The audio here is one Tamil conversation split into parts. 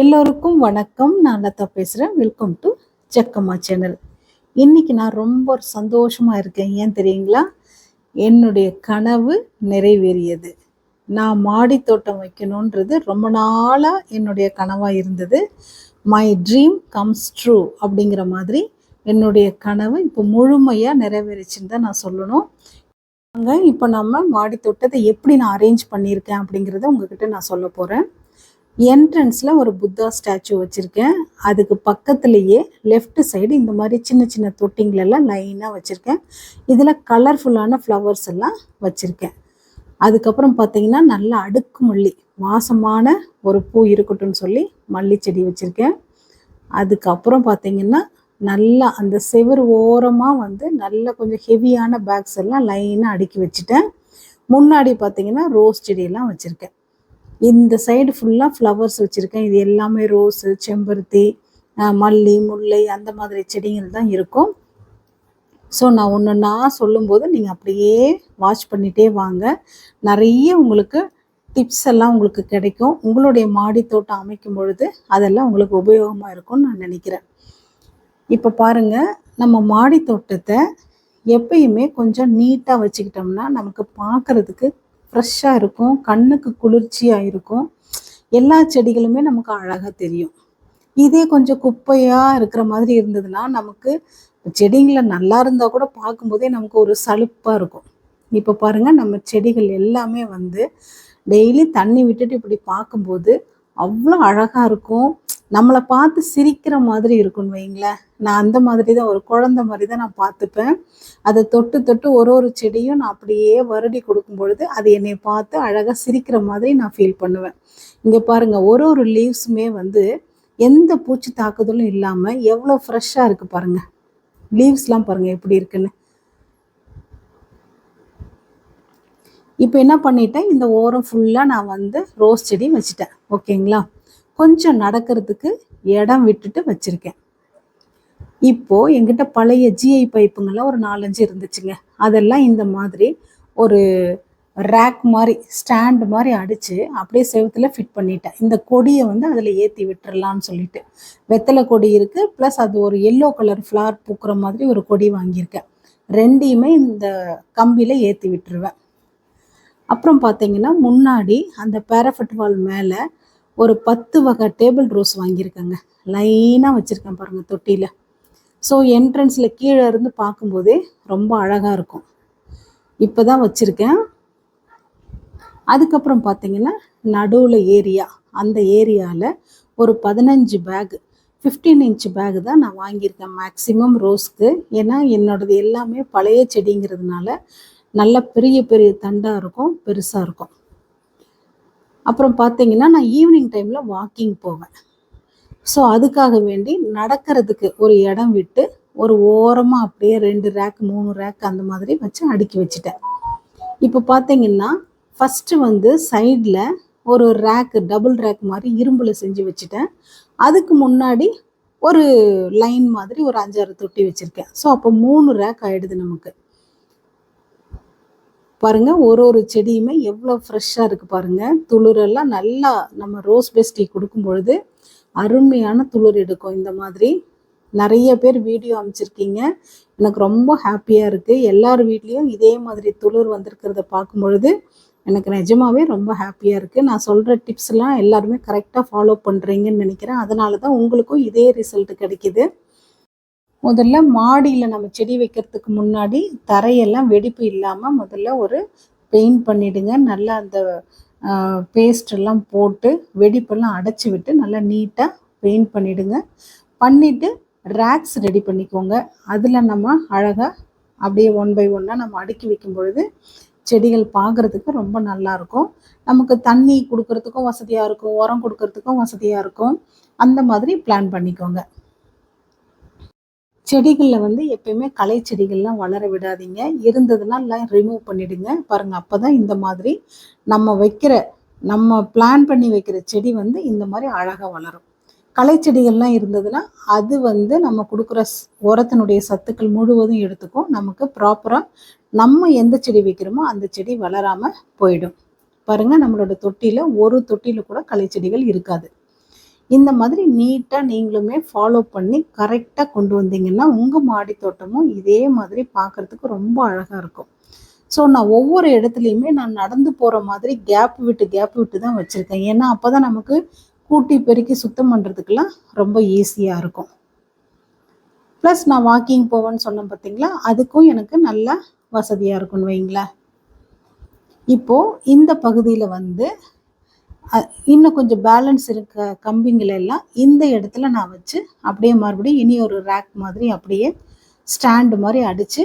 எல்லோருக்கும் வணக்கம். நான் லதா பேசுகிறேன். Welcome to Jakkamma channel. இன்னைக்கு நான் ரொம்ப சந்தோஷமாக இருக்கேன். ஏன் தெரியுங்களா? என்னுடைய கனவு நிறைவேறியது. நான் மாடி தோட்டம் வைக்கணுன்றது ரொம்ப நாளாக என்னுடைய கனவாக இருந்தது. மை ட்ரீம் கம்ஸ் ட்ரூ அப்படிங்கிற மாதிரி என்னுடைய கனவு இப்போ முழுமையாக நிறைவேறிச்சுன்னு தான் நான் சொல்லணும். இப்போ நம்ம மாடி தோட்டத்தை எப்படி நான் அரேஞ்ச் பண்ணியிருக்கேன் அப்படிங்கிறத உங்ககிட்ட நான் சொல்ல போகிறேன். என்ட்ரன்ஸில் ஒரு புத்தா ஸ்டாச்சு வச்சுருக்கேன். அதுக்கு பக்கத்துலேயே லெஃப்ட் சைடு இந்த மாதிரி சின்ன சின்ன தொட்டிங்களெல்லாம் லைனாக வச்சுருக்கேன். இதில் கலர்ஃபுல்லான ஃப்ளவர்ஸ் எல்லாம் வச்சுருக்கேன். அதுக்கப்புறம் பார்த்திங்கன்னா நல்ல அடுக்கு மல்லி, வாசமான ஒரு பூ இருக்கட்டும்னு சொல்லி மல்லி செடி வச்சுருக்கேன். அதுக்கப்புறம் பார்த்திங்கன்னா நல்லா அந்த செவுறு ஓரமாக நல்ல கொஞ்சம் ஹெவியான பேக்ஸ் எல்லாம் லைனாக அடுக்கி வச்சுட்டேன். முன்னாடி பார்த்திங்கன்னா ரோஸ் செடியெல்லாம் வச்சுருக்கேன். இந்த சைடு ஃபுல்லாக ஃப்ளவர்ஸ் வச்சுருக்கேன். இது எல்லாமே ரோஸு, செம்பருத்தி, மல்லி, முல்லை அந்த மாதிரி செடிகள் தான் இருக்கும். ஸோ நான் ஒன்று சொல்லும்போது நீங்கள் அப்படியே வாட்ச் பண்ணிகிட்டே வாங்க. நிறைய உங்களுக்கு டிப்ஸ் எல்லாம் உங்களுக்கு கிடைக்கும். உங்களுடைய மாடி தோட்டம் அமைக்கும் பொழுது அதெல்லாம் உங்களுக்கு உபயோகமாக இருக்கும்னு நான் நினைக்கிறேன். இப்போ பாருங்கள், நம்ம மாடி தோட்டத்தை எப்பயுமே கொஞ்சம் நீட்டாக வச்சுக்கிட்டோம்னா நமக்கு பார்க்குறதுக்கு ஃப்ரெஷ்ஷாக இருக்கும், கண்ணுக்கு குளிர்ச்சியாக இருக்கும், எல்லா செடிகளுமே நமக்கு அழகாக தெரியும். இதே கொஞ்சம் குப்பையாக இருக்கிற மாதிரி இருந்ததுன்னா நமக்கு செடிங்களை நல்லா இருந்தால் கூட பார்க்கும்போதே நமக்கு ஒரு சலுப்பாக இருக்கும். இப்போ பாருங்கள், நம்ம செடிகள் எல்லாமே டெய்லி தண்ணி விட்டுட்டு இப்படி பார்க்கும்போது அவ்வளோ அழகாக இருக்கும். நம்மளை பார்த்து சிரிக்கிற மாதிரி இருக்குன்னு வைங்களேன். நான் அந்த மாதிரி தான், ஒரு குழந்தை மாதிரி தான் நான் பார்த்துப்பேன். அதை தொட்டு தொட்டு ஒரு செடியும் நான் அப்படியே வருடி கொடுக்கும் பொழுது அது என்னை பார்த்து அழகாக சிரிக்கிற மாதிரி நான் ஃபீல் பண்ணுவேன். இங்கே பாருங்கள், ஒரு லீவ்ஸுமே எந்த பூச்சி தாக்குதலும் இல்லாமல் எவ்வளோ ஃப்ரெஷ்ஷாக இருக்குது பாருங்கள். லீவ்ஸ்லாம் பாருங்கள் எப்படி இருக்குன்னு. இப்போ என்ன பண்ணிட்டேன், இந்த ஓரம் ஃபுல்லாக நான் ரோஸ் செடி வச்சுட்டேன். ஓகேங்களா? கொஞ்சம் நடக்கிறதுக்கு இடம் விட்டுட்டு வச்சுருக்கேன். இப்போது என்கிட்ட பழைய ஜிஐ பைப்புங்கள்லாம் ஒரு 4-5 இருந்துச்சுங்க. அதெல்லாம் இந்த மாதிரி ஒரு ரேக் மாதிரி, ஸ்டாண்டு மாதிரி அடித்து அப்படியே செவுத்தில் ஃபிட் பண்ணிட்டேன். இந்த கொடியை அதில் ஏற்றி விட்டுறலான்னு சொல்லிட்டு. வெத்தலை கொடி இருக்குது, ப்ளஸ் அது ஒரு எல்லோ கலர் ஃப்ளவர் பூக்கிற மாதிரி ஒரு கொடி வாங்கியிருக்கேன். ரெண்டையுமே இந்த கம்பியில் ஏற்றி விட்டுருவேன். அப்புறம் பார்த்தீங்கன்னா முன்னாடி அந்த பேராஃபிட் வால் மேலே ஒரு 10 வகை டேபிள் ரோஸ் வாங்கியிருக்கேங்க. லைனாக வச்சுருக்கேன் பாருங்கள் தொட்டியில். ஸோ என்ட்ரன்ஸில் கீழே இருந்து பார்க்கும்போதே ரொம்ப அழகாக இருக்கும். இப்போ தான் வச்சுருக்கேன். அதுக்கப்புறம் பார்த்திங்கன்னா நடுவில் ஏரியா, அந்த ஏரியாவில் ஒரு 15 பேகு, 15 இன்ச் பேகு தான் நான் வாங்கியிருக்கேன் மேக்ஸிமம் ரோஸ்க்கு. ஏன்னா என்னோடது எல்லாமே பழைய செடிங்கிறதுனால நல்ல பெரிய பெரிய தண்டாக இருக்கும், பெருசாக இருக்கும். அப்புறம் பார்த்திங்கன்னா நான் ஈவினிங் டைமில் வாக்கிங் போவேன். ஸோ அதுக்காக வேண்டி நடக்கிறதுக்கு ஒரு இடம் விட்டு ஒரு ஓரமாக அப்படியே 2 ரேக் 3 ரேக் அந்த மாதிரி வச்சு அடுக்கி வச்சுட்டேன். இப்போ பார்த்திங்கன்னா ஃபஸ்ட்டு சைடில் ஒரு ரேக்கு, டபுள் ரேக் மாதிரி இரும்பில் செஞ்சு வச்சுட்டேன். அதுக்கு முன்னாடி ஒரு லைன் மாதிரி ஒரு 5-6 தொட்டி வச்சுருக்கேன். ஸோ அப்போ 3 ரேக் ஆகிடுது நமக்கு. பாருங்கள், ஒரு செடியுமே எவ்வளோ ஃப்ரெஷ்ஷாக இருக்குது பாருங்கள். துளிரெல்லாம் நல்லா நம்ம ரோஸ் பெஸ்டி கொடுக்கும் பொழுது அருமையான துளிர் எடுக்கும். இந்த மாதிரி நிறைய பேர் வீடியோ அனுப்பிச்சிருக்கீங்க. எனக்கு ரொம்ப ஹாப்பியாக இருக்குது. எல்லார் வீட்லேயும் இதே மாதிரி துளிர் வந்திருக்கிறத பார்க்கும் பொழுது எனக்கு நிஜமாகவே ரொம்ப ஹாப்பியாக இருக்குது. நான் சொல்கிற டிப்ஸ்லாம் எல்லாருமே கரெக்டாக ஃபாலோ பண்ணுறீங்கன்னு நினைக்கிறேன். அதனால தான் உங்களுக்கும் இதே ரிசல்ட் கிடைக்கிது. முதல்ல மாடியில் நம்ம செடி வைக்கிறதுக்கு முன்னாடி தரையெல்லாம் வெடிப்பு இல்லாமல் முதல்ல ஒரு பெயிண்ட் பண்ணிவிடுங்க. நல்லா அந்த பேஸ்டெல்லாம் போட்டு வெடிப்பெல்லாம் அடைச்சி விட்டு நல்லா நீட்டாக பெயிண்ட் பண்ணிவிடுங்க. பண்ணிவிட்டு ரேக்ஸ் ரெடி பண்ணிக்கோங்க. அதில் நம்ம அழகாக அப்படியே 1 by 1 நம்ம அடுக்கி வைக்கும் பொழுது செடிகள் பார்க்குறதுக்கு ரொம்ப நல்லாயிருக்கும். நமக்கு தண்ணி கொடுக்கறதுக்கும் வசதியாக இருக்கும், உரம் கொடுக்கறதுக்கும் வசதியாக இருக்கும். அந்த மாதிரி பிளான் பண்ணிக்கோங்க. செடிகளில் எப்பயுமே களை செடிகள்லாம் வளர விடாதீங்க. இருந்ததுன்னா எல்லாம் ரிமூவ் பண்ணிவிடுங்க. பாருங்கள், அப்போ தான் இந்த மாதிரி நம்ம பிளான் பண்ணி வைக்கிற செடி இந்த மாதிரி அழகாக வளரும். களை செடிகள்லாம் இருந்ததுன்னா அது நம்ம கொடுக்குற உரத்தினுடைய சத்துக்கள் முழுவதும் எடுத்துக்கும். நமக்கு ப்ராப்பராக நம்ம எந்த செடி வைக்கிறோமோ அந்த செடி வளராமல் போயிடும். பாருங்கள், நம்மளோட தொட்டியில் ஒரு தொட்டியில் கூட களை செடிகள் இருக்காது. இந்த மாதிரி நீட்டாக நீங்களுமே ஃபாலோ பண்ணி கரெக்டாக கொண்டு வந்தீங்கன்னா உங்கள் மாடி தோட்டமும் இதே மாதிரி பார்க்குறதுக்கு ரொம்ப அழகாக இருக்கும். ஸோ நான் ஒவ்வொரு இடத்துலையுமே நான் நடந்து போகிற மாதிரி கேப் விட்டு தான் வச்சுருக்கேன். ஏன்னா அப்போ தான் நமக்கு கூட்டி பெருக்கி சுத்தம் பண்ணுறதுக்கெல்லாம் ரொம்ப ஈஸியாக இருக்கும். ப்ளஸ் நான் வாக்கிங் போவேன்னு சொன்னேன் பார்த்தீங்களா, அதுக்கும் எனக்கு நல்லா வசதியாக இருக்கும்னு வைங்களேன். இப்போது இந்த பகுதியில் வந்து இன்னும் கொஞ்சம் பேலன்ஸ் இருக்க கம்பிங்களை எல்லாம் இந்த இடத்துல நான் வச்சு அப்படியே மறுபடியும் இனி ஒரு ரேக் மாதிரி அப்படியே ஸ்டாண்டு மாதிரி அடித்து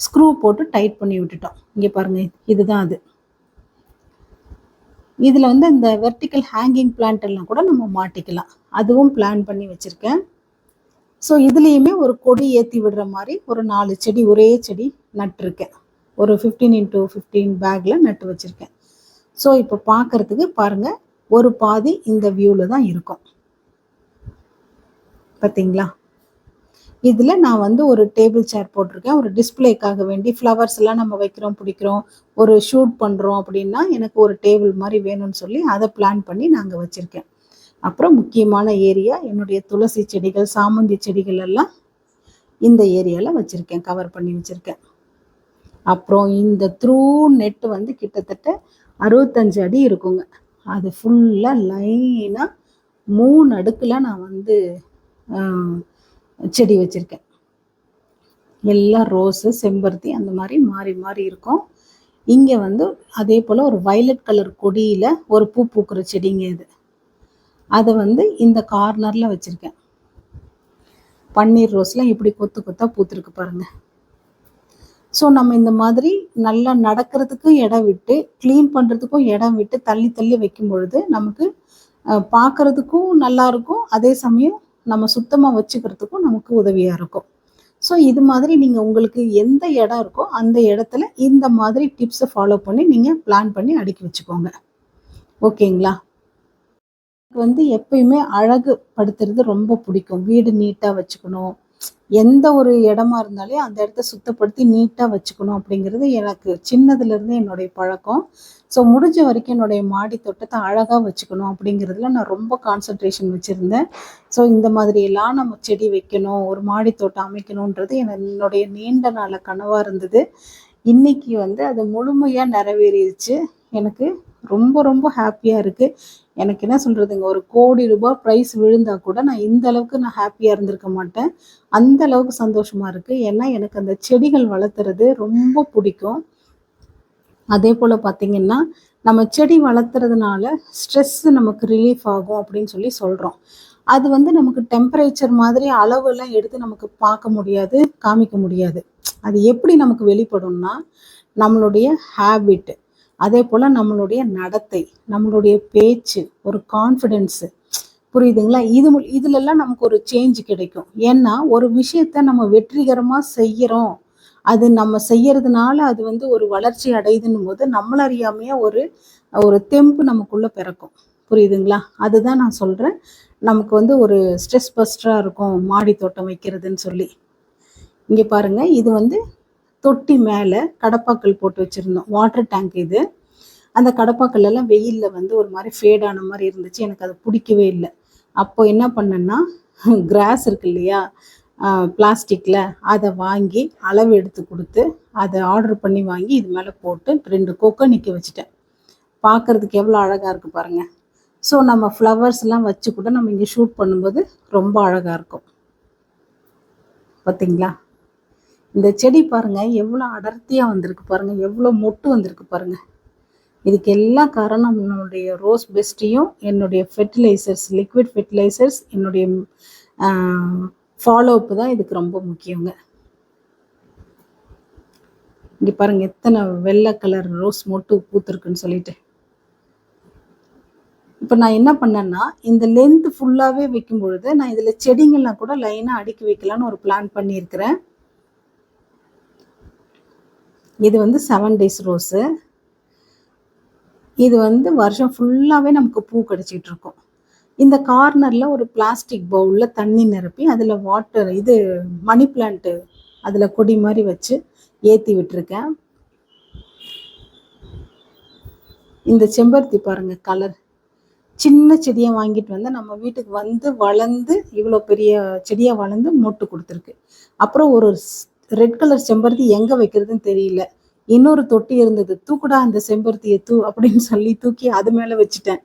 ஸ்க்ரூ போட்டு டைட் பண்ணி விட்டுட்டோம். இங்கே பாருங்கள், இதுதான் அது. இதில் வந்து இந்த வெர்டிக்கல் ஹேங்கிங் பிளான்ட் எல்லாம் கூட நம்ம மாட்டிக்கலாம். அதுவும் பிளான் பண்ணி வச்சுருக்கேன். ஸோ இதுலேயுமே ஒரு கொடி ஏற்றி விடுற மாதிரி ஒரு 4 செடி ஒரே செடி நட்டுருக்கேன். ஒரு 15x15 பேக்கில் நட்டு வச்சுருக்கேன். ஸோ இப்போ பார்க்குறதுக்கு பாருங்கள், ஒரு பாதி இந்த வியூவில் தான் இருக்கும். பார்த்தீங்களா? இதில் நான் வந்து ஒரு டேபிள் சேர் போட்டிருக்கேன். ஒரு டிஸ்பிளேக்காக வேண்டி ஃப்ளவர்ஸ் எல்லாம் நம்ம வைக்கிறோம், பிடிக்கிறோம், ஒரு ஷூட் பண்ணுறோம் அப்படின்னா எனக்கு ஒரு டேபிள் மாதிரி வேணும்னு சொல்லி அதை பிளான் பண்ணி நாங்கள் வச்சுருக்கேன். அப்புறம் முக்கியமான ஏரியா என்னுடைய துளசி செடிகள், சாமந்தி செடிகள் எல்லாம் இந்த ஏரியாவில் வச்சுருக்கேன், கவர் பண்ணி வச்சுருக்கேன். அப்புறம் இந்த த்ரூ நெட்டு வந்து கிட்டத்தட்ட 65 அடி இருக்குங்க. அது ஃபுல்லாக லைனாக 3 அடுக்கில் நான் வந்து செடி வச்சுருக்கேன். எல்லாம் ரோஸு, செம்பருத்தி அந்த மாதிரி மாறி மாறி இருக்கும். இங்கே வந்து அதே போல் ஒரு வயலட் கலர் கொடியில் ஒரு பூ பூக்கிற செடிங்க இது. அதை வந்து இந்த கார்னரில் வச்சுருக்கேன். பன்னீர் ரோஸ்லாம் இப்படி கொத்து கொத்தாக பூத்துருக்கு பாருங்கள். ஸோ நம்ம இந்த மாதிரி நல்லா நடக்கிறதுக்கும் இடம் விட்டு, க்ளீன் பண்ணுறதுக்கும் இடம் விட்டு தள்ளி தள்ளி வைக்கும் பொழுது நமக்கு பார்க்குறதுக்கும் நல்லாயிருக்கும், அதே சமயம் நம்ம சுத்தமாக வச்சுக்கிறதுக்கும் நமக்கு உதவியாக இருக்கும். ஸோ இது மாதிரி நீங்கள் உங்களுக்கு எந்த இடம் இருக்கோ அந்த இடத்துல இந்த மாதிரி டிப்ஸை ஃபாலோ பண்ணி நீங்கள் பிளான் பண்ணி அடுக்கி வச்சுக்கோங்க. ஓகேங்களா? வந்து எப்பயுமே அழகுபடுத்துறது ரொம்ப பிடிக்கும். வீடு நீட்டாக வச்சுக்கணும், எந்த ஒரு இடமா இருந்தாலே அந்த இடத்த சுத்தப்படுத்தி நீட்டாக வச்சுக்கணும் அப்படிங்கிறது எனக்கு சின்னதுலேருந்து என்னுடைய பழக்கம். ஸோ முடிஞ்ச வரைக்கும் என்னுடைய மாடி தோட்டத்தை அழகாக வச்சுக்கணும் அப்படிங்கிறதுல நான் ரொம்ப கான்சன்ட்ரேஷன் வச்சுருந்தேன். ஸோ இந்த மாதிரியெல்லாம் நம்ம செடி வைக்கணும், ஒரு மாடி தோட்டம் அமைக்கணுன்றது என்னுடைய நீண்ட நாள கனவாக இருந்தது. இன்றைக்கி வந்து அது முழுமையாக நிறைவேறிடுச்சு. எனக்கு ரொம்ப ரொம்ப ஹாப்பியாக இருக்குது. எனக்கு என்ன சொல்கிறதுங்க, ஒரு ₹1,00,00,000 ப்ரைஸ் விழுந்தால் கூட நான் இந்த அளவுக்கு நான் ஹாப்பியாக இருந்திருக்க மாட்டேன். அந்த அளவுக்கு சந்தோஷமாக இருக்குது. ஏன்னா எனக்கு அந்த செடிகள் வளர்த்துறது ரொம்ப பிடிக்கும். அதே போல் பார்த்திங்கன்னா, நம்ம செடி வளர்த்துறதுனால ஸ்ட்ரெஸ்ஸு நமக்கு ரிலீஃப் ஆகும் அப்படின்னு சொல்லி சொல்கிறோம். அது வந்து நமக்கு டெம்பரேச்சர் மாதிரி அளவெல்லாம் எடுத்து நமக்கு பார்க்க முடியாது, காமிக்க முடியாது. அது எப்படி நமக்கு வெளிப்படும்னா, நம்மளுடைய ஹேபிட்டு, அதே போல் நம்மளுடைய நடத்தை, நம்மளுடைய பேச்சு, ஒரு கான்ஃபிடென்ஸு, புரியுதுங்களா? இதுலெல்லாம் நமக்கு ஒரு சேஞ்ச் கிடைக்கும். ஏன்னா ஒரு விஷயத்த நம்ம வெற்றிகரமாக செய்கிறோம், அது நம்ம செய்யறதுனால அது வந்து ஒரு வளர்ச்சி அடையுதுன்னும் போது நம்மளறியாமையே ஒரு தெம்பு நமக்குள்ளே பிறக்கும். புரியுதுங்களா? அதுதான் நான் சொல்கிறேன், நமக்கு வந்து ஒரு ஸ்ட்ரெஸ் பஸ்டராக இருக்கும் மாடி தோட்டம் வைக்கிறதுன்னு சொல்லி. இங்கே பாருங்கள், இது வந்து தொட்டி மேலே கடப்பாக்கல் போட்டு வச்சுருந்தோம், வாட்டர் டேங்க் இது. அந்த கடப்பாக்கல் எல்லாம் வெயிலில் வந்து ஒரு மாதிரி ஃபேடான மாதிரி இருந்துச்சு, எனக்கு அது பிடிக்கவே இல்லை. அப்போ என்ன பண்ணேன்னா, கிராஸ் இருக்கு இல்லையா பிளாஸ்டிக்கில், அதை வாங்கி அளவு எடுத்து கொடுத்து அதை ஆர்டர் பண்ணி வாங்கி இது மேலே போட்டு 2 கொக்கை நிற்க வச்சுட்டேன். பார்க்குறதுக்கு எவ்வளோ அழகாக இருக்குது பாருங்கள். ஸோ நம்ம ஃப்ளவர்ஸ்லாம் வச்சு கூட நம்ம இங்கே ஷூட் பண்ணும்போது ரொம்ப அழகாக இருக்கும். பார்த்தீங்களா? இந்த செடி பாருங்கள் எவ்வளோ அடர்த்தியாக வந்திருக்கு பாருங்கள், எவ்வளோ மொட்டு வந்திருக்கு பாருங்கள். இதுக்கு எல்லா காரணம் என்னுடைய ரோஸ் பெஸ்டியும், என்னுடைய ஃபெர்டிலைசர்ஸ், லிக்விட் ஃபெர்டிலைசர்ஸ், என்னுடைய ஃபாலோ அப்பு தான் இதுக்கு ரொம்ப முக்கியங்க. இங்கே பாருங்கள் எத்தனை வெள்ளை கலர் ரோஸ் மொட்டு பூத்துருக்குன்னு சொல்லிட்டு. இப்போ நான் என்ன பண்ணேன்னா, இந்த லென்த் ஃபுல்லாகவே வைக்கும் பொழுது நான் இதில் செடிங்கள்லாம் கூட லைனாக அடுக்கி வைக்கலான்னு ஒரு பிளான் பண்ணியிருக்கிறேன். இது வந்து 7 days ரோஸு. இது வந்து வருஷம் ஃபுல்லாகவே நமக்கு பூ கிடச்சிட்டு இருக்கும். இந்த கார்னரில் ஒரு பிளாஸ்டிக் பவுலில் தண்ணி நிரப்பி அதில் இது மணி பிளான்ட்டு அதில் கொடி மாதிரி வச்சு ஏற்றி விட்டுருக்கேன். இந்த செம்பருத்தி பாருங்கள் கலர் சின்ன செடியாக வாங்கிட்டு வந்து நம்ம வீட்டுக்கு வந்து வளர்ந்து இவ்வளோ பெரிய செடியாக வளர்ந்து மொட்டு கொடுத்துருக்கு. அப்புறம் ஒரு ரெட் கலர் செம்பருத்தி எங்கே வைக்கிறதுன்னு தெரியல. இன்னொரு தொட்டி இருந்தது. தூக்குடா அந்த செம்பருத்தியை அப்படின்னு சொல்லி தூக்கி அது மேலே வச்சுட்டேன்.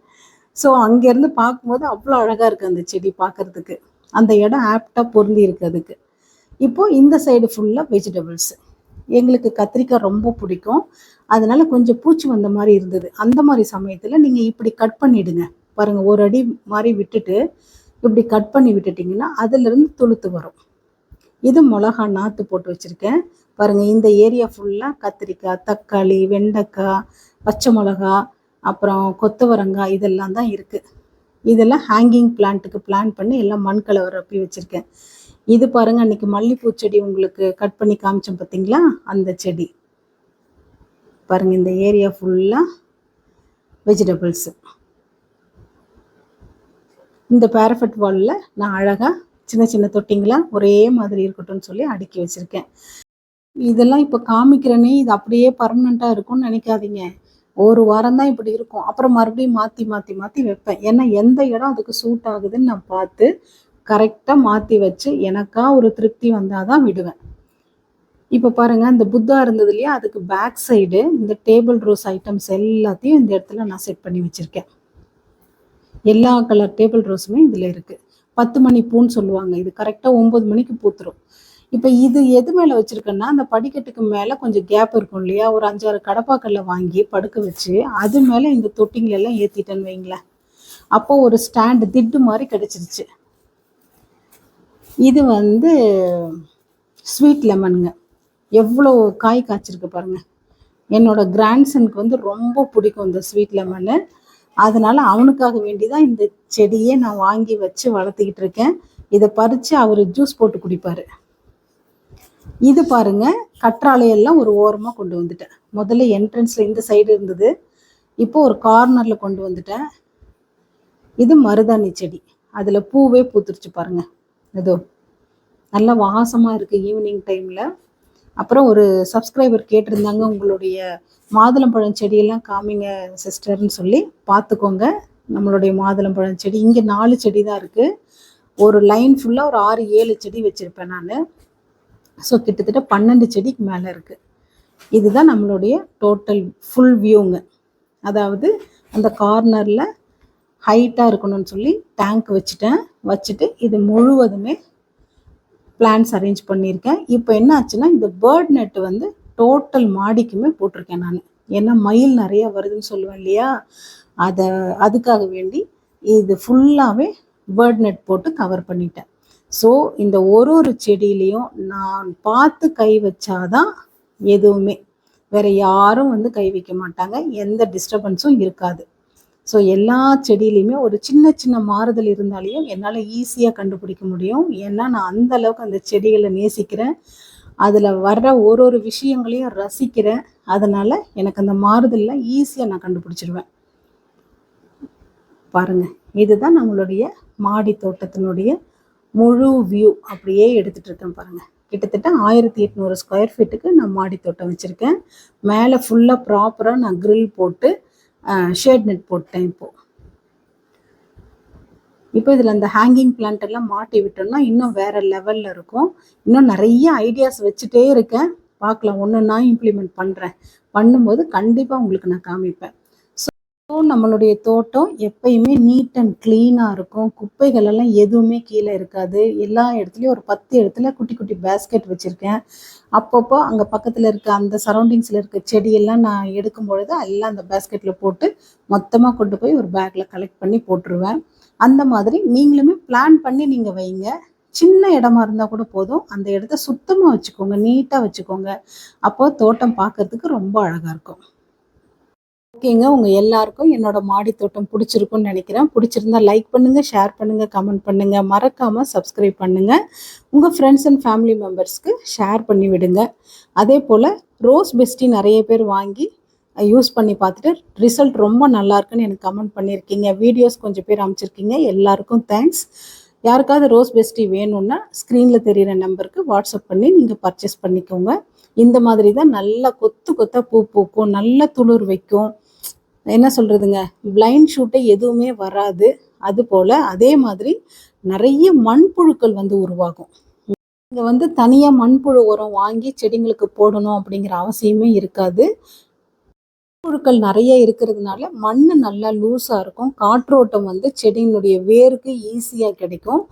ஸோ அங்கேருந்து பார்க்கும்போது அவ்வளோ அழகாக இருக்குது அந்த செடி பார்க்குறதுக்கு. அந்த இடம் ஆப்டாக பொருந்தி இருக்குது அதுக்கு. இப்போது இந்த சைடு ஃபுல்லாக வெஜிடபிள்ஸ். எங்களுக்கு கத்திரிக்காய் ரொம்ப பிடிக்கும். அதனால கொஞ்சம் பூச்சி வந்த மாதிரி இருந்தது. அந்த மாதிரி சமயத்தில் நீங்கள் இப்படி கட் பண்ணிவிடுங்க. பாருங்கள், ஒரு அடி மாதிரி விட்டுட்டு இப்படி கட் பண்ணி விட்டுட்டிங்கன்னா அதுலேருந்து துளுத்து வரும். இது மிளகா நாற்று போட்டு வச்சுருக்கேன். பாருங்கள், இந்த ஏரியா ஃபுல்லாக கத்திரிக்காய், தக்காளி, வெண்டைக்காய், பச்சை மிளகா, அப்புறம் கொத்தவரங்காய் இதெல்லாம் தான் இருக்குது. இதெல்லாம் ஹேங்கிங் பிளான்ட்டுக்கு பிளான் பண்ணி எல்லாம் மண் கலவை ரப்பி வச்சுருக்கேன். இது பாருங்கள், அன்றைக்கி மல்லிகைப்பூ செடி உங்களுக்கு கட் பண்ணி காமிச்சோம் பார்த்தீங்களா, அந்த செடி. பாருங்கள், இந்த ஏரியா ஃபுல்லாக வெஜிடபிள்ஸு. இந்த பேரஃபட் வாலில் நான் அழகாக சின்ன சின்ன தொட்டிங்களாக ஒரே மாதிரி இருக்கட்டும்னு சொல்லி அடுக்கி வச்சுருக்கேன். இதெல்லாம் இப்போ காமிக்கிறேனே, இது அப்படியே பர்மனெண்ட்டாக இருக்கும்னு நினைக்காதீங்க. ஒரு வாரம் தான் இப்படி இருக்கும். அப்புறம் மறுபடியும் மாற்றி மாற்றி மாற்றி வைப்பேன். ஏன்னா எந்த இடம் அதுக்கு சூட் ஆகுதுன்னு நான் பார்த்து கரெக்டாக மாற்றி வச்சு எனக்கா ஒரு திருப்தி வந்தால் தான் விடுவேன். இப்போ பாருங்கள், இந்த புத்தா இருந்தது இல்லையா, அதுக்கு பேக் சைடு இந்த டேபிள் ரோஸ் ஐட்டம்ஸ் எல்லாத்தையும் இந்த இடத்துல நான் செட் பண்ணி வச்சுருக்கேன். எல்லா கலர் டேபிள் ரோஸுமே இதில் இருக்குது. 10 மணி பூன்னு சொல்லுவாங்க. இது கரெக்டாக 9 மணிக்கு பூத்துரும். இப்போ இது எது மேலே வச்சுருக்கேன்னா, அந்த படிக்கட்டுக்கு மேலே கொஞ்சம் கேப் இருக்கும் இல்லையா, ஒரு 5-6 கடப்பாக்கல்ல வாங்கி படுக்க வச்சு அது மேலே இந்த தொட்டிங்களெல்லாம் ஏற்றிட்டேன்னு வைங்களேன். அப்போ ஒரு ஸ்டாண்டு திட்டு மாதிரி கிடச்சிருச்சு. இது வந்து ஸ்வீட் லெமனுங்க. எவ்வளோ காய் காய்ச்சிருக்கு பாருங்கள். என்னோட கிராண்ட்சனுக்கு வந்து ரொம்ப பிடிக்கும் இந்த ஸ்வீட் லெமனு. அதனால் அவனுக்காக வேண்டி தான் இந்த செடியை நான் வாங்கி வச்சு வளர்த்துக்கிட்டு இருக்கேன். இதை பறித்து அவர் ஜூஸ் போட்டு குடிப்பார். இது பாருங்கள், கற்றாழையெல்லாம் ஒரு ஓரமாக கொண்டு வந்துட்டேன். முதல்ல என்ட்ரன்ஸில் இந்த சைடு இருந்தது, இப்போ ஒரு கார்னரில் கொண்டு வந்துட்டேன். இது மருதாணி செடி. அதில் பூவே பூத்துருச்சு பாருங்கள். ஏதோ நல்லா வாசமாக இருக்குது ஈவினிங் டைமில். அப்புறம் ஒரு சப்ஸ்கிரைபர் கேட்டிருந்தாங்க, உங்களுடைய மாதுளம்பழம் செடியெல்லாம் காமிங்க சிஸ்டர்னு சொல்லி. பார்த்துக்கோங்க, நம்மளுடைய மாதுளம்பழம் செடி இங்கே 4 செடி தான் இருக்குது. ஒரு லைன் ஃபுல்லாக ஒரு 6-7 செடி வச்சுருப்பேன் நான். ஸோ கிட்டத்தட்ட 12 செடிக்கு மேலே இருக்குது. இதுதான் நம்மளுடைய டோட்டல் ஃபுல் வியூங்க. அதாவது அந்த கார்னரில் ஹைட்டாக இருக்கணும்னு சொல்லி டேங்க் வச்சுட்டு இது முழுவதுமே பிளான்ஸ் அரேஞ்ச் பண்ணியிருக்கேன். இப்போ என்ன ஆச்சுன்னா, இந்த பேர்ட் நெட்டு வந்து டோட்டல் மாடிக்குமே போட்டிருக்கேன் நான். ஏன்னா மயில் நிறையா வருதுன்னு சொல்லுவேன் இல்லையா, அதுக்காக வேண்டி இது ஃபுல்லாகவே பேர்ட் நெட் போட்டு கவர் பண்ணிட்டேன். ஸோ இந்த ஒரு செடியிலையும் நான் பார்த்து கை வச்சாதான் எதுவுமே, வேறு யாரும் வந்து கை வைக்க மாட்டாங்க, எந்த டிஸ்டர்பன்ஸும் இருக்காது. ஸோ எல்லா செடியிலையுமே ஒரு சின்ன சின்ன மாறுதல் இருந்தாலையும் என்னால் ஈஸியாக கண்டுபிடிக்க முடியும். ஏன்னா நான் அந்த அளவுக்கு அந்த செடிகளை நேசிக்கிறேன், அதில் வர்ற ஒரு விஷயங்களையும் ரசிக்கிறேன். அதனால் எனக்கு அந்த மாறுதலில் ஈஸியாக நான் கண்டுபிடிச்சிருவேன். பாருங்கள், இதுதான் நம்மளுடைய மாடி தோட்டத்தினுடைய முழு வியூ. அப்படியே எடுத்துகிட்டு இருக்கேன் பாருங்கள். கிட்டத்தட்ட 1800 ஸ்கொயர் ஃபீட்டுக்கு நான் மாடி தோட்டம் வச்சுருக்கேன். மேலே ஃபுல்லாக ப்ராப்பராக நான் கிரில் போட்டு ஷேட் நெட் போட்டேன். இப்போ இதில் அந்த ஹேங்கிங் பிளான்ட் எல்லாம் மாட்டி விட்டோம்னா இன்னும் வேறு லெவலில் இருக்கும். இன்னும் நிறைய ஐடியாஸ் வச்சுட்டே இருக்கேன். பார்க்கலாம், ஒன்று நான் இம்ப்ளிமெண்ட் பண்ணும்போது கண்டிப்பாக உங்களுக்கு நான் காமிப்பேன். ஸோ நம்மளுடைய தோட்டம் எப்பயுமே நீட் அண்ட் க்ளீனாக இருக்கும். குப்பைகள் எல்லாம் எதுவுமே கீழே இருக்காது. எல்லா இடத்துலையும் ஒரு 10 இடத்துல குட்டி குட்டி பேஸ்கெட் வச்சுருக்கேன். அப்பப்போ அங்கே பக்கத்தில் இருக்க அந்த சரௌண்டிங்ஸில் இருக்க செடியெல்லாம் நான் எடுக்கும் பொழுது எல்லாம் அந்த பேஸ்கெட்டில் போட்டு மொத்தமாக கொண்டு போய் ஒரு பேக்கில் கலெக்ட் பண்ணி போட்டுருவேன். அந்த மாதிரி நீங்களுமே பிளான் பண்ணி நீங்கள் வைங்க. சின்ன இடமா இருந்தால் கூட போதும், அந்த இடத்த சுத்தமாக வச்சுக்கோங்க, நீட்டாக வச்சுக்கோங்க. அப்போது தோட்டம் பார்க்கறதுக்கு ரொம்ப அழகாக இருக்கும். ஓகேங்க, உங்கள் எல்லாருக்கும் என்னோட மாடி தோட்டம் பிடிச்சிருக்குன்னு நினைக்கிறேன். பிடிச்சிருந்தா லைக் பண்ணுங்கள், ஷேர் பண்ணுங்கள், கமெண்ட் பண்ணுங்கள், மறக்காமல் சப்ஸ்கிரைப் பண்ணுங்கள். உங்கள் ஃப்ரெண்ட்ஸ் அண்ட் ஃபேமிலி மெம்பர்ஸ்க்கு ஷேர் பண்ணி விடுங்க. அதே போல் ரோஸ் பெஸ்டி நிறைய பேர் வாங்கி யூஸ் பண்ணி பார்த்துட்டு ரிசல்ட் ரொம்ப நல்லாயிருக்குன்னு எனக்கு கமெண்ட் பண்ணியிருக்கீங்க. வீடியோஸ் கொஞ்சம் பேர் அமைச்சிருக்கீங்க. எல்லாருக்கும் தேங்க்ஸ். யாருக்காவது ரோஸ் பெஸ்டி வேணும்னா ஸ்க்ரீனில் தெரிகிற நம்பருக்கு வாட்ஸ்அப் பண்ணி நீங்கள் பர்ச்சேஸ் பண்ணிக்கோங்க. இந்த மாதிரி தான் நல்லா கொத்து கொத்தாக பூ பூக்கும், நல்ல துளிர் வைக்கும். என்ன சொல்கிறதுங்க, பிளைண்ட் ஷூட்டே எதுவுமே வராது. அதுபோல் அதே மாதிரி நிறைய மண்புழுக்கள் வந்து உருவாகும். இங்கே வந்து தனியாக மண்புழு உரம் வாங்கி செடிங்களுக்கு போடணும் அப்படிங்கிற அவசியமே இருக்காது. புழுக்கள் நிறைய இருக்கிறதுனால மண் நல்லா லூஸாக இருக்கும். காற்றோட்டம் வந்து செடியினுடைய வேருக்கு ஈஸியாக கிடைக்கும்.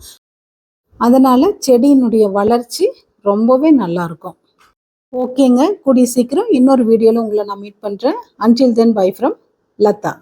அதனால் செடியினுடைய வளர்ச்சி ரொம்பவே நல்லாயிருக்கும். ஓகேங்க, கூடிய சீக்கிரம் இன்னொரு வீடியோவில் உங்களை நான் மீட் பண்ணுறேன். Until then bye from Latha.